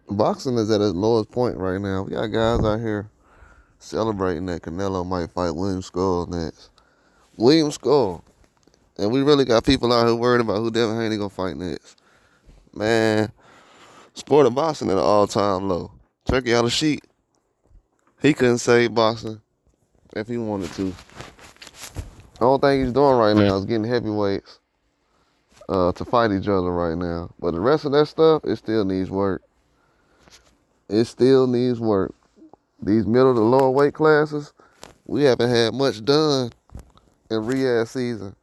Boxing is at its lowest point right now. We got guys out here celebrating that Canelo might fight William Scull next. William Scull. And we really got people out here worried about who Devin Haney gonna fight next. Man, sport of boxing at an all-time low. Turkey out of sheet. He couldn't save boxing if he wanted to. The only thing he's doing right now is getting heavyweights to fight each other right now. But the rest of that stuff, it still needs work. It still needs work. These middle to lower weight classes, we haven't had much done in Riyadh season.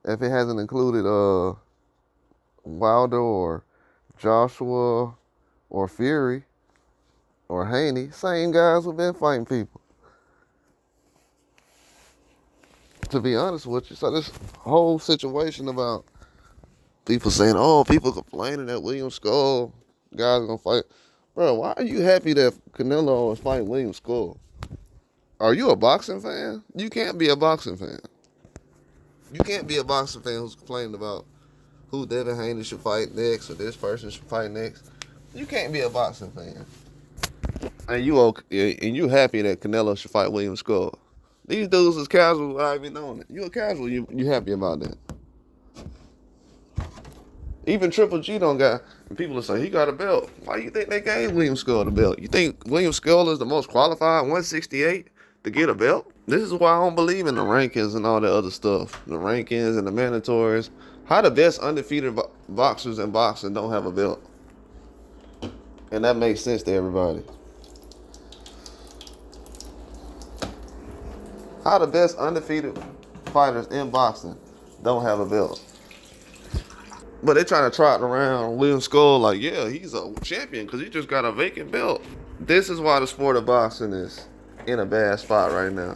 If it hasn't included Wilder or Joshua or Fury or Haney, same guys who've been fighting people. To be honest with you, so this whole situation about people saying, oh, people complaining that William Scull guys gonna fight. Bro, why are you happy that Canelo is fighting William Scull? Are you a boxing fan? You can't be a boxing fan. You can't be a boxing fan who's complaining about who Devin Haney should fight next or this person should fight next. You can't be a boxing fan. And you happy that Canelo should fight William Scull. These dudes is casual without even knowing it. You a casual, you happy about that. Even Triple G don't got, and people will say, he got a belt. Why do you think they gave William Scull the belt? You think William Scull is the most qualified 168 to get a belt? This is why I don't believe in the rankings and all that other stuff. The rankings and the mandatories. How the best undefeated boxers in boxing don't have a belt? And that makes sense to everybody. How the best undefeated fighters in boxing don't have a belt? But they trying to trot around William Scull like, yeah, he's a champion because he just got a vacant belt. This is why the sport of boxing is in a bad spot right now.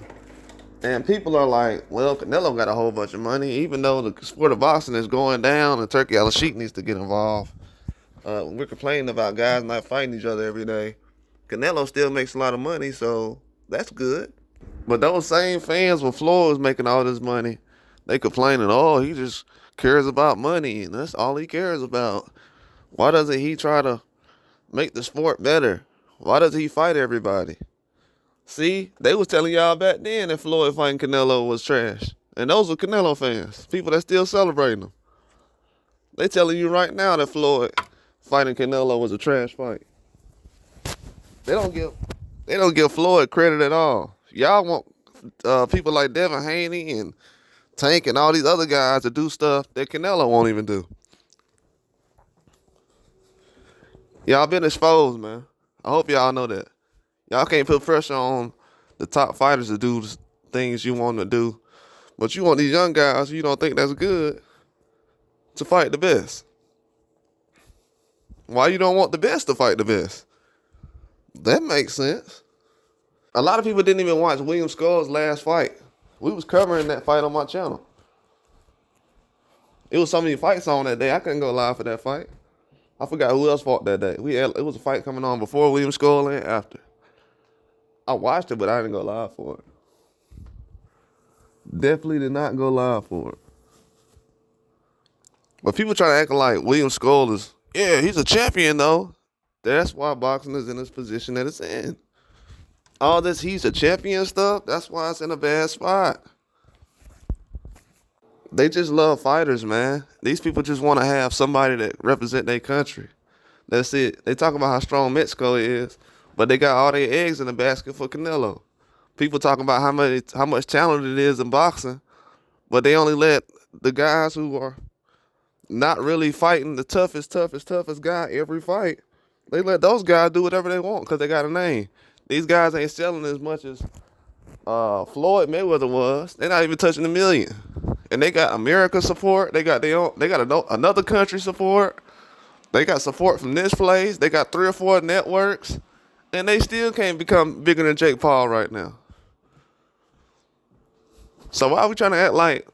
And people are like, well, Canelo got a whole bunch of money, even though the sport of boxing is going down and Turkey Al-Sheikh needs to get involved. We're complaining about guys not fighting each other every day. Canelo still makes a lot of money, so that's good. But those same fans, when Floyd was making all this money, they complaining, oh, he just cares about money, and that's all he cares about. Why doesn't he try to make the sport better? Why doesn't he fight everybody? See, they was telling y'all back then that Floyd fighting Canelo was trash. And those were Canelo fans, people that still celebrating him. They telling you right now that Floyd fighting Canelo was a trash fight. They don't give Floyd credit at all. Y'all want people like Devin Haney and Tank and all these other guys to do stuff that Canelo won't even do. Y'all been exposed, man. I hope y'all know that. Y'all can't put pressure on the top fighters to do things you want them to do. But you want these young guys who you don't think that's good to fight the best. Why you don't want the best to fight the best? That makes sense. A lot of people didn't even watch William Scull's last fight. We was covering that fight on my channel. It was so many fights on that day, I couldn't go live for that fight. I forgot who else fought that day. It was a fight coming on before William Scull and after. I watched it, but I didn't go live for it. Definitely did not go live for it. But people try to act like William Scull is, yeah, he's a champion though. That's why boxing is in this position that it's in. All this he's a champion stuff, that's why it's in a bad spot. They just love fighters, man. These people just want to have somebody that represent their country. That's it. They talk about how strong Mexico is, but they got all their eggs in the basket for Canelo. People talking about how much talent it is in boxing, but they only let the guys who are not really fighting the toughest guy every fight. They let those guys do whatever they want because they got a name. These guys ain't selling as much as Floyd Mayweather was. They're not even touching $1 million. And they got America support. They got another country support. They got support from this place. They got 3 or 4 networks. And they still can't become bigger than Jake Paul right now. So why are we trying to act like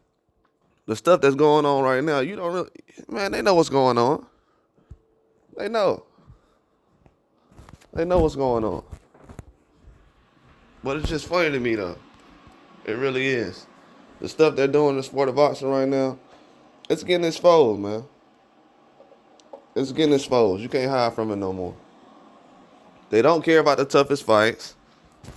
the stuff that's going on right now, you don't really, man, they know what's going on. They know. They know what's going on. But it's just funny to me, though. It really is. The stuff they're doing in the sport of boxing right now, it's getting exposed, man. It's getting exposed. You can't hide from it no more. They don't care about the toughest fights.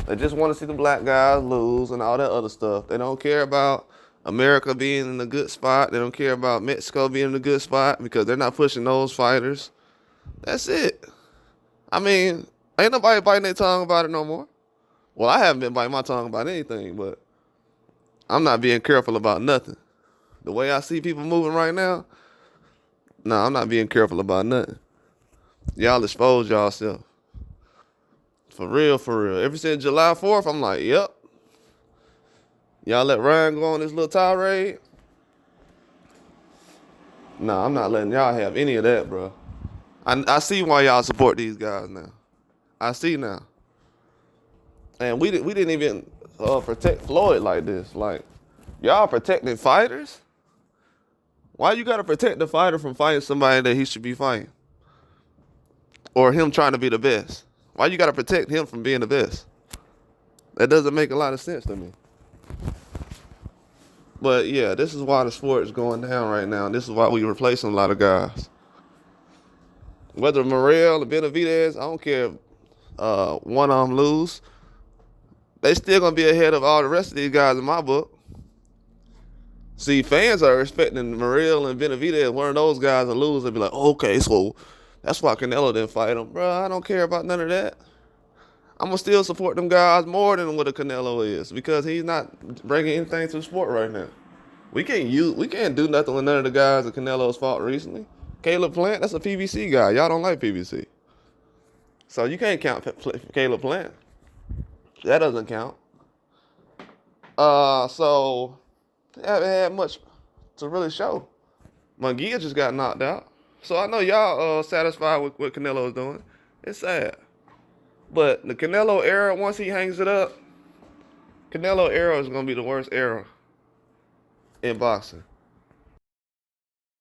They just want to see the black guys lose and all that other stuff. They don't care about America being in a good spot. They don't care about Mexico being in a good spot because they're not pushing those fighters. That's it. I mean, ain't nobody biting their tongue about it no more. Well, I haven't been biting my tongue about anything, but I'm not being careful about nothing. The way I see people moving right now, I'm not being careful about nothing. Y'all expose y'allself. For real, for real. Ever since July 4th, I'm like, yep. Y'all let Ryan go on this little tirade? I'm not letting y'all have any of that, bro. I see why y'all support these guys now. I see now. And we didn't even protect Floyd like this. Like, y'all protecting fighters? Why you gotta protect the fighter from fighting somebody that he should be fighting? Or him trying to be the best? Why you gotta protect him from being the best? That doesn't make a lot of sense to me. But yeah, this is why the sport is going down right now. This is why we replacing a lot of guys. Whether Morrell or Benavidez, I don't care if one of them lose. They still gonna be ahead of all the rest of these guys in my book. See, fans are expecting Morrell and Benavidez, one of those guys, to lose. They'll be like, okay, so that's why Canelo didn't fight him. Bro, I don't care about none of that. I'm going to still support them guys more than what a Canelo is because he's not bringing anything to the sport right now. We can't do nothing with none of the guys that Canelo's fought recently. Caleb Plant, that's a PBC guy. Y'all don't like PBC. So you can't count Caleb Plant. That doesn't count. So they haven't had much to really show. Munguia just got knocked out. So I know y'all satisfied with what Canelo's doing. It's sad. But the Canelo era, once he hangs it up, Canelo era is going to be the worst era in boxing.